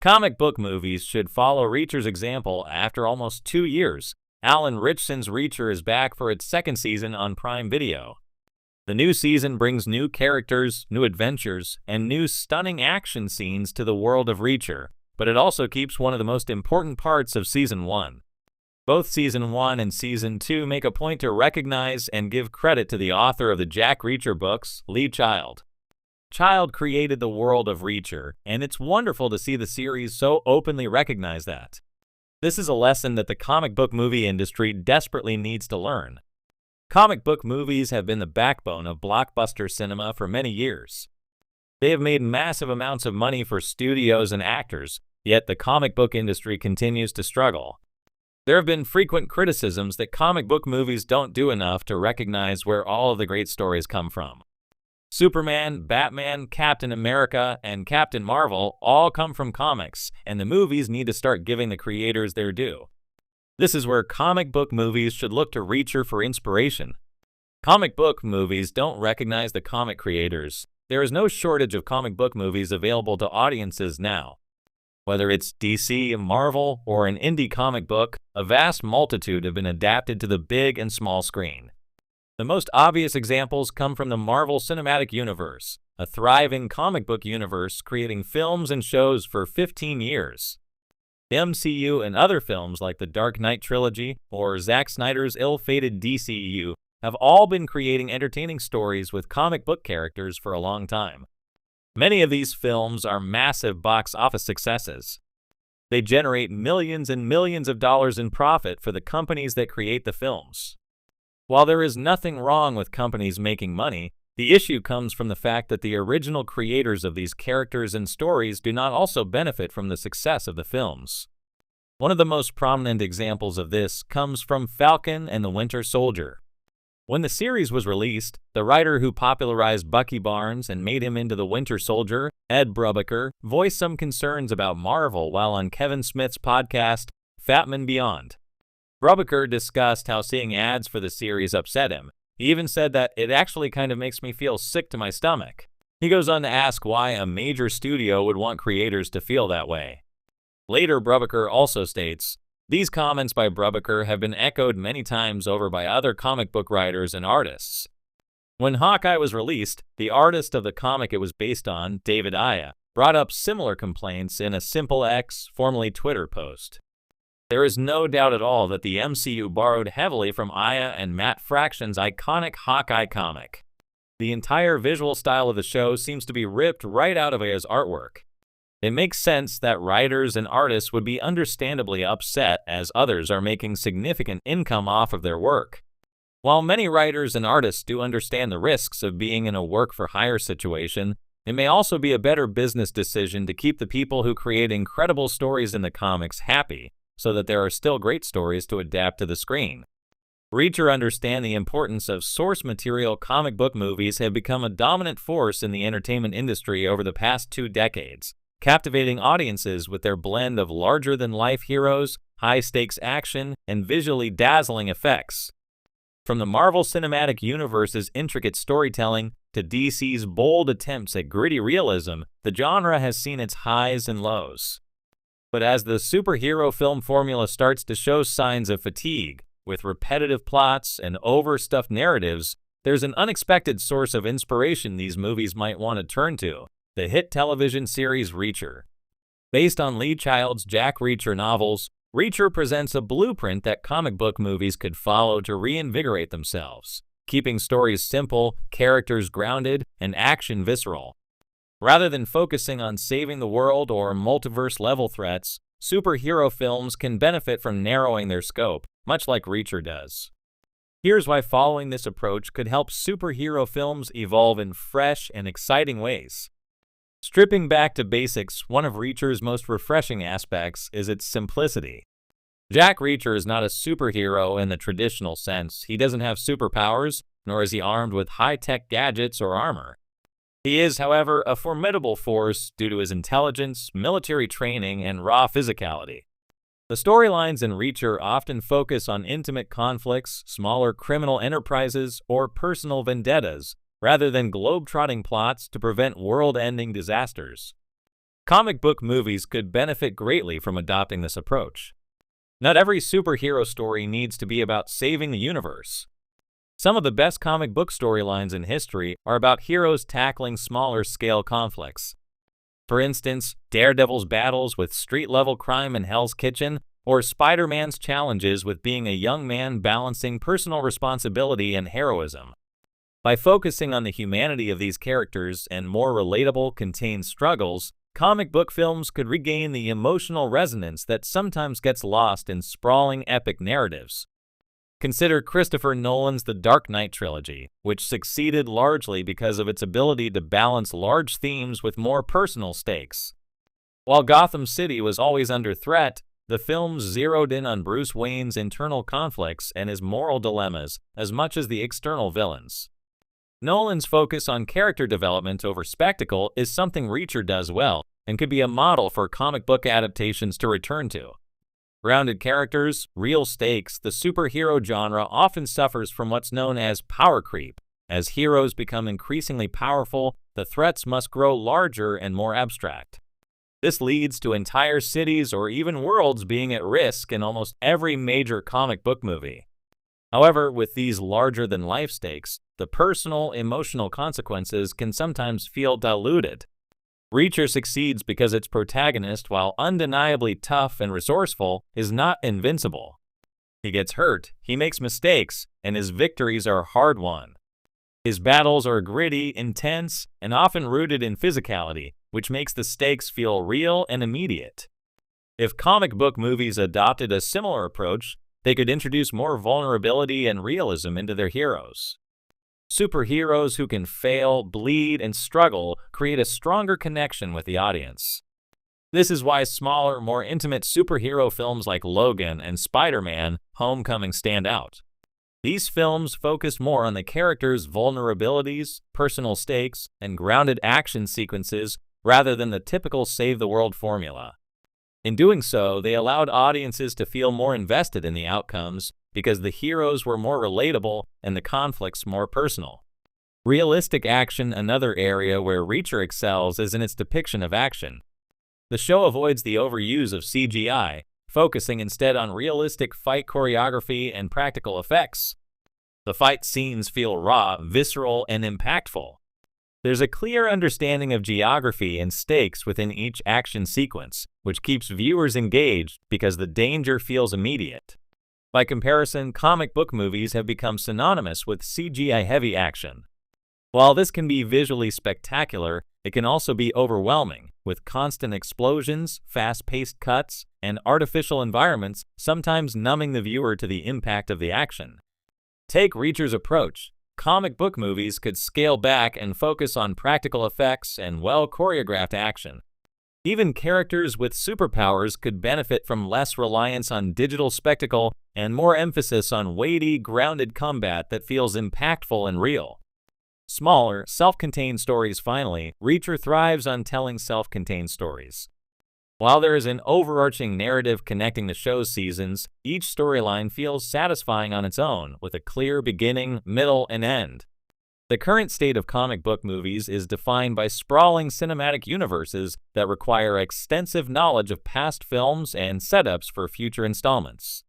Comic book movies should follow Reacher's example after almost 2 years. Alan Ritchson's Reacher is back for its second season on Prime Video. The new season brings new characters, new adventures, and new stunning action scenes to the world of Reacher, but it also keeps one of the most important parts of Season 1. Both Season 1 and Season 2 make a point to recognize and give credit to the author of the Jack Reacher books, Lee Child. Child created the world of Reacher, and it's wonderful to see the series so openly recognize that. This is a lesson that the comic book movie industry desperately needs to learn. Comic book movies have been the backbone of blockbuster cinema for many years. They have made massive amounts of money for studios and actors, yet the comic book industry continues to struggle. There have been frequent criticisms that comic book movies don't do enough to recognize where all of the great stories come from. Superman, Batman, Captain America, and Captain Marvel all come from comics, and the movies need to start giving the creators their due. This is where comic book movies should look to Reacher for inspiration. Comic book movies don't recognize the comic creators. There is no shortage of comic book movies available to audiences now. Whether it's DC, Marvel, or an indie comic book, a vast multitude have been adapted to the big and small screen. The most obvious examples come from the Marvel Cinematic Universe, a thriving comic book universe creating films and shows for 15 years. The MCU and other films like the Dark Knight trilogy or Zack Snyder's ill-fated DCU have all been creating entertaining stories with comic book characters for a long time. Many of these films are massive box office successes. They generate millions and millions of dollars in profit for the companies that create the films. While there is nothing wrong with companies making money, the issue comes from the fact that the original creators of these characters and stories do not also benefit from the success of the films. One of the most prominent examples of this comes from Falcon and the Winter Soldier. When the series was released, the writer who popularized Bucky Barnes and made him into the Winter Soldier, Ed Brubaker, voiced some concerns about Marvel while on Kevin Smith's podcast, Fatman Beyond. Brubaker discussed how seeing ads for the series upset him. He even said that it actually kind of makes me feel sick to my stomach. He goes on to ask why a major studio would want creators to feel that way. Later, Brubaker also states, "These comments by Brubaker have been echoed many times over by other comic book writers and artists." When Hawkeye was released, the artist of the comic it was based on, David Aja, brought up similar complaints in a Simple X, formerly Twitter post. There is no doubt at all that the MCU borrowed heavily from Aja and Matt Fraction's iconic Hawkeye comic. The entire visual style of the show seems to be ripped right out of Aja's artwork. It makes sense that writers and artists would be understandably upset as others are making significant income off of their work. While many writers and artists do understand the risks of being in a work-for-hire situation, it may also be a better business decision to keep the people who create incredible stories in the comics happy, so that there are still great stories to adapt to the screen. Reacher understand the importance of source material. Comic book movies have become a dominant force in the entertainment industry over the past 2 decades, captivating audiences with their blend of larger-than-life heroes, high-stakes action, and visually dazzling effects. From the Marvel Cinematic Universe's intricate storytelling to DC's bold attempts at gritty realism, the genre has seen its highs and lows. But as the superhero film formula starts to show signs of fatigue, with repetitive plots and overstuffed narratives, there's an unexpected source of inspiration these movies might want to turn to: the hit television series Reacher. Based on Lee Child's Jack Reacher novels, Reacher presents a blueprint that comic book movies could follow to reinvigorate themselves, keeping stories simple, characters grounded, and action visceral. Rather than focusing on saving the world or multiverse-level threats, superhero films can benefit from narrowing their scope, much like Reacher does. Here's why following this approach could help superhero films evolve in fresh and exciting ways. Stripping back to basics, one of Reacher's most refreshing aspects is its simplicity. Jack Reacher is not a superhero in the traditional sense. He doesn't have superpowers, nor is he armed with high-tech gadgets or armor. He is, however, a formidable force due to his intelligence, military training, and raw physicality. The storylines in Reacher often focus on intimate conflicts, smaller criminal enterprises, or personal vendettas, rather than globe-trotting plots to prevent world-ending disasters. Comic book movies could benefit greatly from adopting this approach. Not every superhero story needs to be about saving the universe. Some of the best comic book storylines in history are about heroes tackling smaller-scale conflicts. For instance, Daredevil's battles with street-level crime in Hell's Kitchen, or Spider-Man's challenges with being a young man balancing personal responsibility and heroism. By focusing on the humanity of these characters and more relatable, contained struggles, comic book films could regain the emotional resonance that sometimes gets lost in sprawling epic narratives. Consider Christopher Nolan's The Dark Knight trilogy, which succeeded largely because of its ability to balance large themes with more personal stakes. While Gotham City was always under threat, the films zeroed in on Bruce Wayne's internal conflicts and his moral dilemmas as much as the external villains. Nolan's focus on character development over spectacle is something Reacher does well and could be a model for comic book adaptations to return to. Grounded characters, real stakes, the superhero genre often suffers from what's known as power creep. As heroes become increasingly powerful, the threats must grow larger and more abstract. This leads to entire cities or even worlds being at risk in almost every major comic book movie. However, with these larger-than-life stakes, the personal, emotional consequences can sometimes feel diluted. Reacher succeeds because its protagonist, while undeniably tough and resourceful, is not invincible. He gets hurt, he makes mistakes, and his victories are hard-won. His battles are gritty, intense, and often rooted in physicality, which makes the stakes feel real and immediate. If comic book movies adopted a similar approach, they could introduce more vulnerability and realism into their heroes. Superheroes who can fail, bleed, and struggle create a stronger connection with the audience. This is why smaller, more intimate superhero films like Logan and Spider-Man: Homecoming stand out. These films focus more on the characters' vulnerabilities, personal stakes, and grounded action sequences rather than the typical save-the-world formula. In doing so, they allowed audiences to feel more invested in the outcomes because the heroes were more relatable and the conflicts more personal. Realistic action, another area where Reacher excels, is in its depiction of action. The show avoids the overuse of CGI, focusing instead on realistic fight choreography and practical effects. The fight scenes feel raw, visceral, and impactful. There's a clear understanding of geography and stakes within each action sequence, which keeps viewers engaged because the danger feels immediate. By comparison, comic book movies have become synonymous with CGI-heavy action. While this can be visually spectacular, it can also be overwhelming, with constant explosions, fast-paced cuts, and artificial environments sometimes numbing the viewer to the impact of the action. Take Reacher's approach. Comic book movies could scale back and focus on practical effects and well-choreographed action. Even characters with superpowers could benefit from less reliance on digital spectacle and more emphasis on weighty, grounded combat that feels impactful and real. Smaller, self-contained stories. Finally, Reacher thrives on telling self-contained stories. While there is an overarching narrative connecting the show's seasons, each storyline feels satisfying on its own, with a clear beginning, middle, and end. The current state of comic book movies is defined by sprawling cinematic universes that require extensive knowledge of past films and setups for future installments.